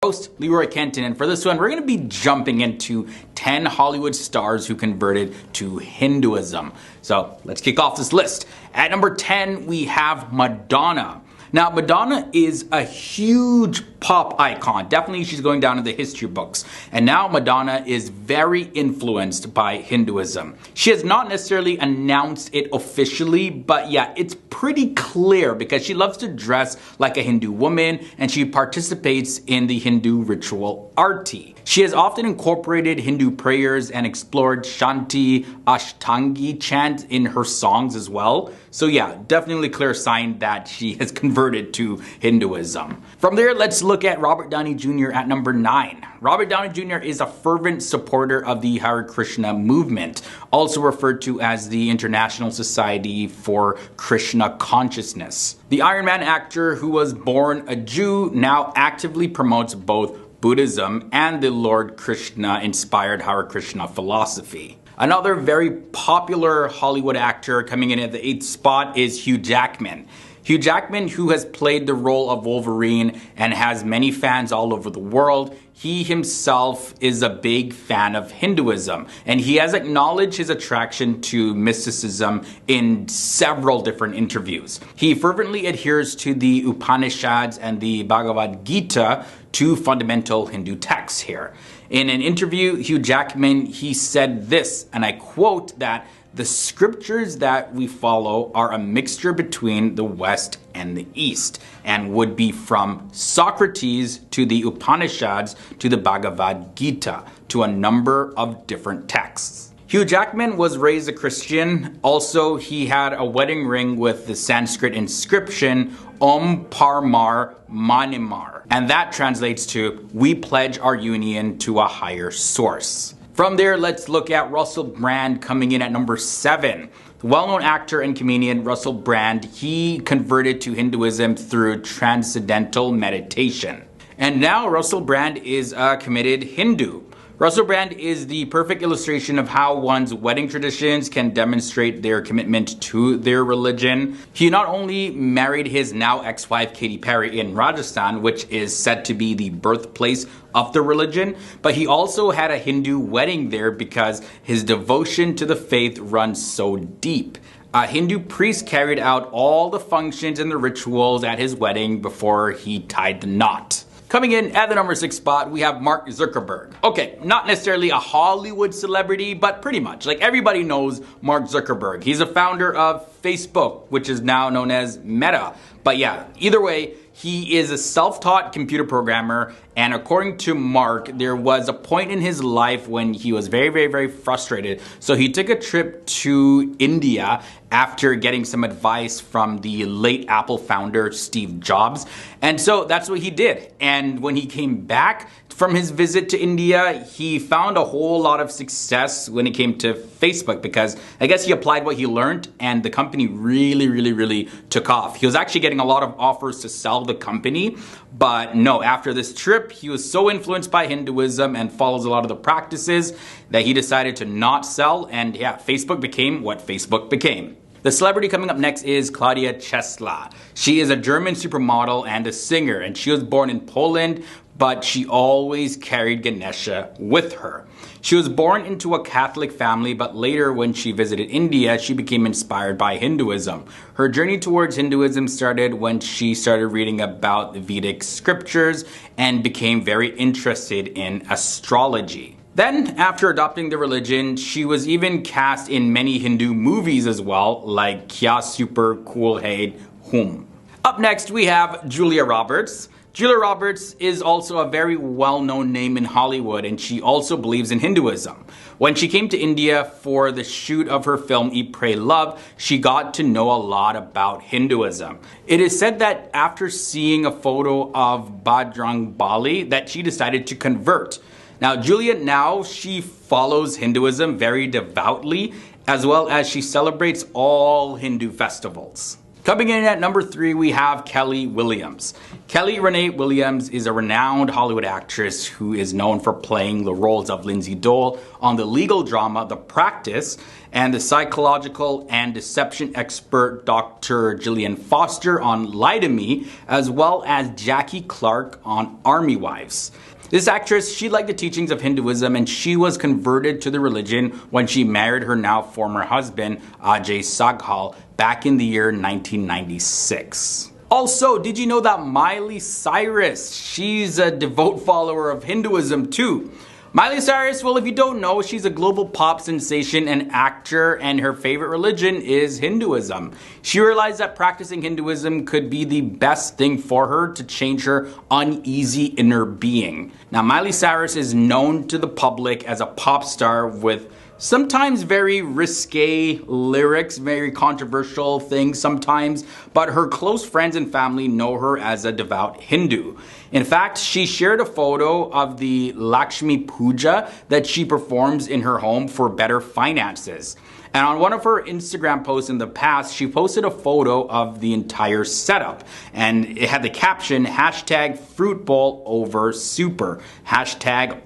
Host Leroy Kenton, and for this one we're going to be jumping into 10 Hollywood stars who converted to Hinduism. So let's kick off this list. At number 10 we have Madonna. Now Madonna is a huge pop icon. Definitely she's going down in the history books. And now Madonna is very influenced by Hinduism. She has not necessarily announced it officially, but yeah, it's pretty clear because she loves to dress like a Hindu woman and she participates in the Hindu ritual arti. She has often incorporated Hindu prayers and explored Shanti Ashtangi chant in her songs as well. So yeah, definitely clear sign that she has converted to Hinduism. From there, let's look at Robert Downey Jr. at number 9. Robert Downey Jr. is a fervent supporter of the Hare Krishna movement, also referred to as the International Society for Krishna Consciousness. The Iron Man actor, who was born a Jew, now actively promotes both Buddhism and the Lord Krishna inspired Hare Krishna philosophy. Another very popular Hollywood actor coming in at the 8th spot is Hugh Jackman. Hugh Jackman, who has played the role of Wolverine and has many fans all over the world, he himself is a big fan of Hinduism, and he has acknowledged his attraction to mysticism in several different interviews. He fervently adheres to the Upanishads and the Bhagavad Gita, two fundamental Hindu texts here. In an interview, Hugh Jackman, he said this, and I quote, that the scriptures that we follow are a mixture between the West and the East, and would be from Socrates to the Upanishads to the Bhagavad Gita to a number of different texts. Hugh Jackman was raised a Christian. Also, he had a wedding ring with the Sanskrit inscription Om Parmar Manimar, and that translates to "We pledge our union to a higher source." From there, let's look at Russell Brand coming in at number 7. The well-known actor and comedian Russell Brand, he converted to Hinduism through transcendental meditation. And now Russell Brand is a committed Hindu. Russell Brand is the perfect illustration of how one's wedding traditions can demonstrate their commitment to their religion. He not only married his now ex-wife Katy Perry in Rajasthan, which is said to be the birthplace of the religion, but he also had a Hindu wedding there because his devotion to the faith runs so deep. A Hindu priest carried out all the functions and the rituals at his wedding before he tied the knot. Coming in at the number 6 spot, we have Mark Zuckerberg. Okay, not necessarily a Hollywood celebrity, but pretty much. Like, everybody knows Mark Zuckerberg. He's a founder of Facebook, which is now known as Meta. But yeah, either way, he is a self-taught computer programmer, and according to Mark, there was a point in his life when he was very frustrated. So he took a trip to India after getting some advice from the late Apple founder Steve Jobs. And so that's what he did. And when he came back from his visit to India, he found a whole lot of success when it came to Facebook, because I guess he applied what he learned and the company really took off. He was actually getting a lot of offers to sell the company, but no, after this trip, he was so influenced by Hinduism and follows a lot of the practices that he decided to not sell, and yeah, Facebook became what Facebook became. The celebrity coming up next is Claudia Czesla. She is a German supermodel and a singer, and she was born in Poland, but she always carried Ganesha with her. She was born into a Catholic family, but later when she visited India, she became inspired by Hinduism. Her journey towards Hinduism started when she started reading about the Vedic scriptures and became very interested in astrology. Then, after adopting the religion, she was even cast in many Hindu movies as well, like Kya Super Cool Hai Hum. Up next, we have Julia Roberts. Julia Roberts is also a very well-known name in Hollywood, and she also believes in Hinduism. When she came to India for the shoot of her film Eat, Pray, Love, she got to know a lot about Hinduism. It is said that after seeing a photo of Bajrang Bali, that she decided to convert. Now, Julia she follows Hinduism very devoutly, as well as she celebrates all Hindu festivals. Coming in at number 3, we have Kelly Williams. Kelly Renee Williams is a renowned Hollywood actress who is known for playing the roles of Lindsay Dole on the legal drama The Practice, and the psychological and deception expert Dr. Gillian Foster on Lie to Me, as well as Jackie Clark on Army Wives. This actress, she liked the teachings of Hinduism, and she was converted to the religion when she married her now former husband, Ajay Saghal, back in the year 1996. Also, did you know that Miley Cyrus, she's a devout follower of Hinduism too? Miley Cyrus, well, if you don't know, she's a global pop sensation and actor, and her favorite religion is Hinduism. She realized that practicing Hinduism could be the best thing for her to change her uneasy inner being. Now, Miley Cyrus is known to the public as a pop star with sometimes very risque lyrics, very controversial things sometimes, but her close friends and family know her as a devout Hindu. In fact, she shared a photo of the Lakshmi Puja that she performs in her home for better finances. And on one of her Instagram posts in the past, she posted a photo of the entire setup. And it had the caption, #FruitBowl over super,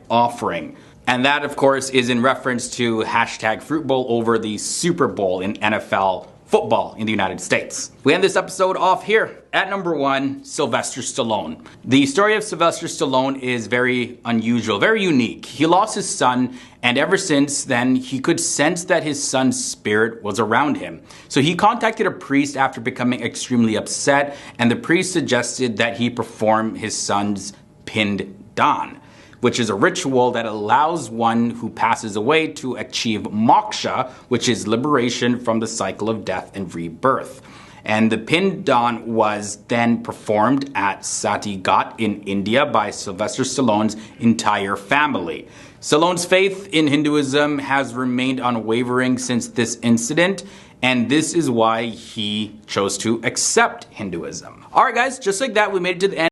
#offering. And that, of course, is in reference to #FruitBowl over the Super Bowl in NFL football in the United States. We end this episode off here. At number 1, Sylvester Stallone. The story of Sylvester Stallone is very unusual, very unique. He lost his son, and ever since then, he could sense that his son's spirit was around him. So he contacted a priest after becoming extremely upset, and the priest suggested that he perform his son's pinned dan, which is a ritual that allows one who passes away to achieve moksha, which is liberation from the cycle of death and rebirth. And the Pindan was then performed at Sati Ghat in India by Sylvester Stallone's entire family. Stallone's faith in Hinduism has remained unwavering since this incident, and this is why he chose to accept Hinduism. Alright guys, just like that, we made it to the end.